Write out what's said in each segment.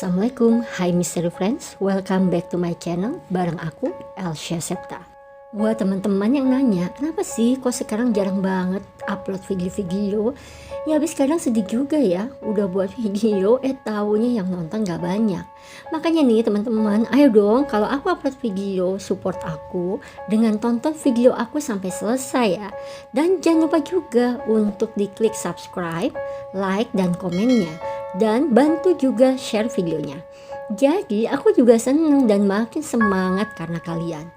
Assalamualaikum, hai mystery friends, welcome back to my channel bareng aku Elsha Septa. Buat teman-teman yang nanya, kenapa sih kok sekarang jarang banget upload video-video? Ya habis kadang sedih juga ya, udah buat video taunya yang nonton gak banyak. Makanya nih teman-teman, ayo dong kalau aku upload video support aku dengan tonton video aku sampai selesai ya. Dan jangan lupa juga untuk diklik subscribe, like dan komennya. Dan bantu juga share videonya. Jadi aku juga seneng dan makin semangat karena kalian.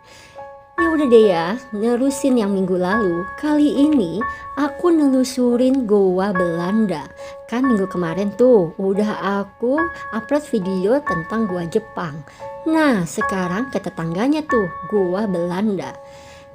Ya udah deh ya, nerusin yang minggu lalu. Kali ini aku nelusurin Goa Belanda. Kan minggu kemarin tuh udah aku upload video tentang Goa Jepang. Nah sekarang ke tetangganya tuh, Goa Belanda.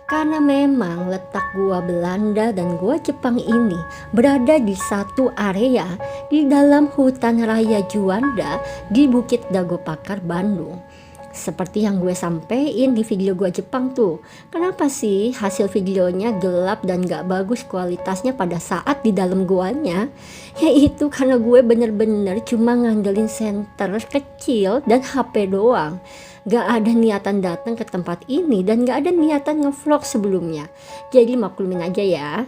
Karena memang letak Goa Belanda dan Goa Jepang ini berada di satu area di dalam hutan raya Juanda di Bukit Dagopakar, Bandung. Seperti yang gue sampein di video Goa Jepang tuh. Kenapa sih hasil videonya gelap dan gak bagus kualitasnya pada saat di dalam goanya? Yaitu karena gue bener-bener cuma ngandelin senter kecil dan HP doang. Gak ada niatan datang ke tempat ini dan gak ada niatan ngevlog sebelumnya. Jadi maklumin aja ya.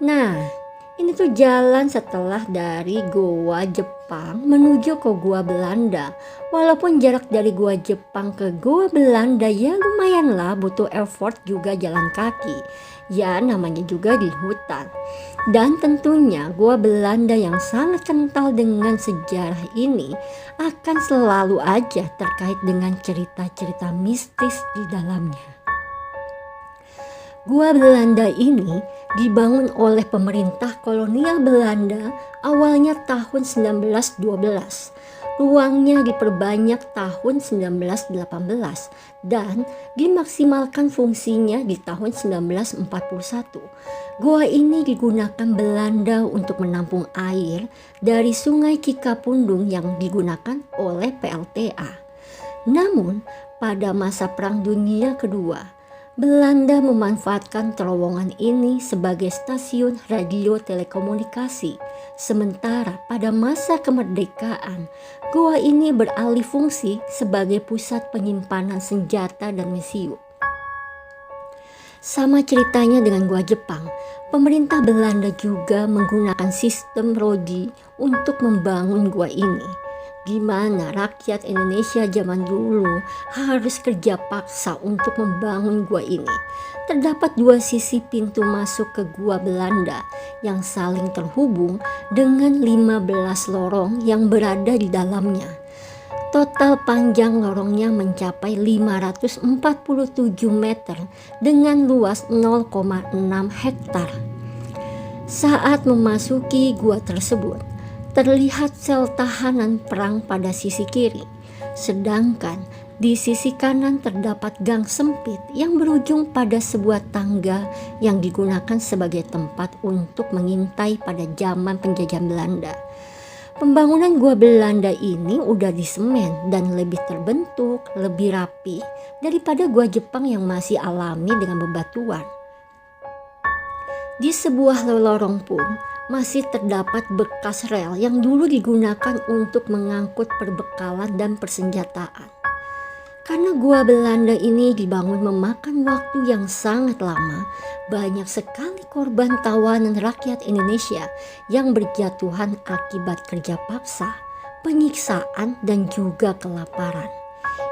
Nah, ini tuh jalan setelah dari Goa Jepang menuju ke Goa Belanda. Walaupun jarak dari Goa Jepang ke Goa Belanda ya lumayan lah, butuh effort juga jalan kaki. Ya namanya juga di hutan. Dan tentunya Goa Belanda yang sangat kental dengan sejarah ini akan selalu aja terkait dengan cerita-cerita mistis di dalamnya. Goa Belanda ini dibangun oleh pemerintah kolonial Belanda awalnya tahun 1912. Ruangnya diperbanyak tahun 1918 dan dimaksimalkan fungsinya di tahun 1941. Goa ini digunakan Belanda untuk menampung air dari Sungai Cikapundung yang digunakan oleh PLTA. Namun, pada masa Perang Dunia Kedua, Belanda memanfaatkan terowongan ini sebagai stasiun radio telekomunikasi. Sementara pada masa kemerdekaan, goa ini beralih fungsi sebagai pusat penyimpanan senjata dan mesiu. Sama ceritanya dengan Goa Jepang, pemerintah Belanda juga menggunakan sistem rodi untuk membangun goa ini. Gimana rakyat Indonesia zaman dulu harus kerja paksa untuk membangun gua ini. Terdapat dua sisi pintu masuk ke Goa Belanda yang saling terhubung dengan 15 lorong yang berada di dalamnya. Total panjang lorongnya mencapai 547 meter dengan luas 0,6 hektar. Saat memasuki gua tersebut, terlihat sel tahanan perang pada sisi kiri, sedangkan di sisi kanan terdapat gang sempit yang berujung pada sebuah tangga yang digunakan sebagai tempat untuk mengintai pada zaman penjajahan Belanda. Pembangunan Goa Belanda ini udah disemen dan lebih terbentuk, lebih rapi daripada Goa Jepang yang masih alami dengan bebatuan. Di sebuah lorong pun masih terdapat bekas rel yang dulu digunakan untuk mengangkut perbekalan dan persenjataan. Karena Goa Belanda ini dibangun memakan waktu yang sangat lama, banyak sekali korban tawanan rakyat Indonesia yang berjatuhan akibat kerja paksa, penyiksaan dan juga kelaparan.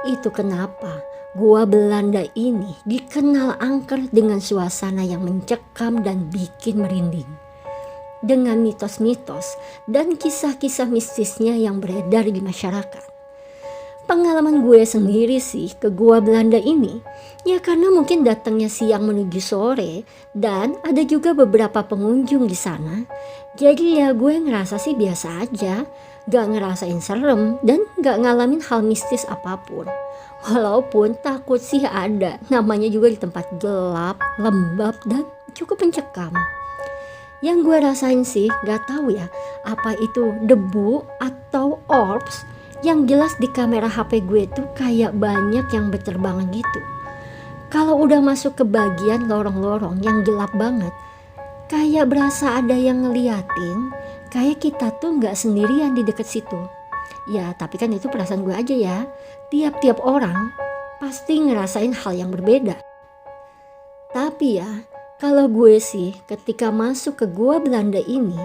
Itu kenapa Goa Belanda ini dikenal angker dengan suasana yang mencekam dan bikin merinding. Dengan mitos-mitos dan kisah-kisah mistisnya yang beredar di masyarakat. Pengalaman gue sendiri sih ke Goa Belanda ini, ya karena mungkin datangnya siang menuju sore dan ada juga beberapa pengunjung di sana. Jadi ya gue ngerasa sih biasa aja, gak ngerasain serem dan gak ngalamin hal mistis apapun. Walaupun takut sih ada, namanya juga di tempat gelap, lembab dan cukup mencekam. Yang gue rasain sih gak tahu ya apa itu debu atau orbs. Yang jelas di kamera HP gue tuh kayak banyak yang berterbangan gitu. Kalau udah masuk ke bagian lorong-lorong yang gelap banget, kayak berasa ada yang ngeliatin, kayak kita tuh gak sendirian di deket situ. Ya tapi kan itu perasaan gue aja ya. Tiap-tiap orang pasti ngerasain hal yang berbeda. Tapi ya, kalau gue sih ketika masuk ke gua Belanda ini,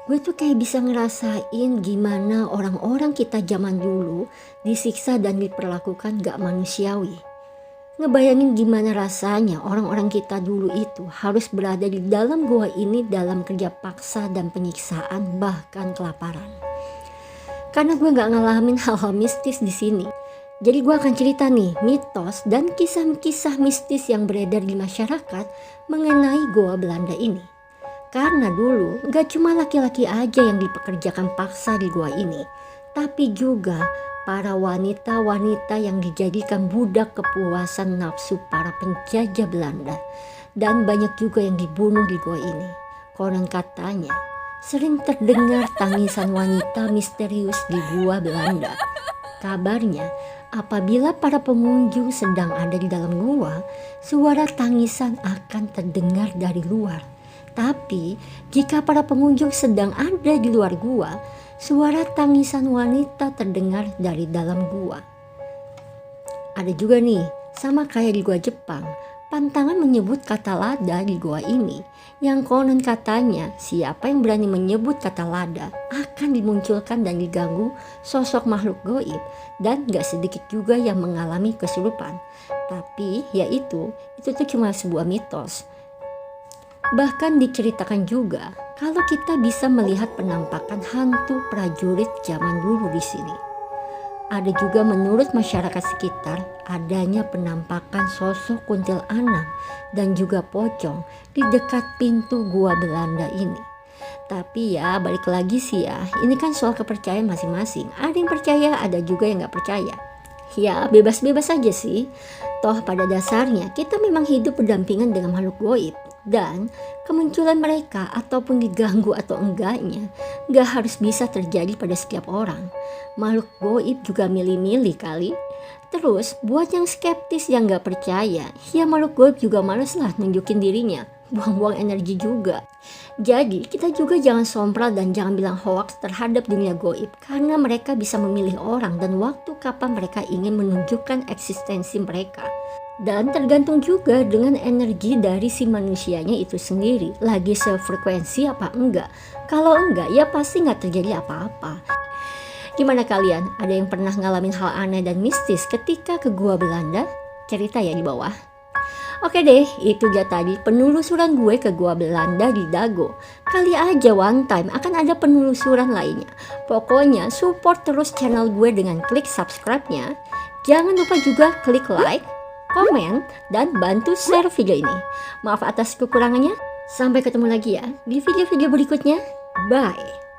gue tuh kayak bisa ngerasain gimana orang-orang kita zaman dulu disiksa dan diperlakukan gak manusiawi. Ngebayangin gimana rasanya orang-orang kita dulu itu harus berada di dalam gua ini dalam kerja paksa dan penyiksaan bahkan kelaparan. Karena gue gak ngalamin hal-hal mistis di sini. Jadi gue akan cerita nih mitos dan kisah-kisah mistis yang beredar di masyarakat mengenai Goa Belanda ini. Karena dulu gak cuma laki-laki aja yang dipekerjakan paksa di gua ini, tapi juga para wanita-wanita yang dijadikan budak kepuasan nafsu para penjajah Belanda. Dan banyak juga yang dibunuh di gua ini. Konon katanya sering terdengar tangisan wanita misterius di gua Belanda. Kabarnya apabila para pengunjung sedang ada di dalam gua, suara tangisan akan terdengar dari luar. Tapi jika para pengunjung sedang ada di luar gua, suara tangisan wanita terdengar dari dalam gua. Ada juga nih, sama kayak di gua Jepang, pantangan menyebut kata lada di gua ini. Yang konon katanya siapa yang berani menyebut kata lada akan dimunculkan dan diganggu sosok makhluk goib, dan gak sedikit juga yang mengalami kesurupan. Tapi ya itu tuh cuma sebuah mitos. Bahkan diceritakan juga kalau kita bisa melihat penampakan hantu prajurit zaman dulu di sini. Ada juga menurut masyarakat sekitar adanya penampakan sosok kuntilanak dan juga pocong di dekat pintu gua Belanda ini. Tapi ya balik lagi sih ya, ini kan soal kepercayaan masing-masing. Ada yang percaya, ada juga yang gak percaya. Ya bebas-bebas aja sih. Toh pada dasarnya kita memang hidup berdampingan dengan makhluk goib. Dan kemunculan mereka ataupun diganggu atau enggaknya gak harus bisa terjadi pada setiap orang. Makhluk goib juga milih-milih kali. Terus buat yang skeptis yang gak percaya, ya makhluk goib juga males lah nunjukin dirinya. Buang-buang energi juga. Jadi kita juga jangan sompral dan jangan bilang hoax terhadap dunia goib, karena mereka bisa memilih orang dan waktu kapan mereka ingin menunjukkan eksistensi mereka. Dan tergantung juga dengan energi dari si manusianya itu sendiri, lagi sefrekuensi apa enggak. Kalau enggak ya pasti gak terjadi apa-apa. Gimana kalian? Ada yang pernah ngalamin hal aneh dan mistis ketika ke gua Belanda? Cerita ya di bawah. Oke deh, itu dia tadi penelusuran gue ke gua Belanda di Dago. Kali aja one time akan ada penelusuran lainnya. Pokoknya support terus channel gue dengan klik subscribe-nya. Jangan lupa juga klik like, komen, dan bantu share video ini. Maaf atas kekurangannya. Sampai ketemu lagi ya di video-video berikutnya. Bye.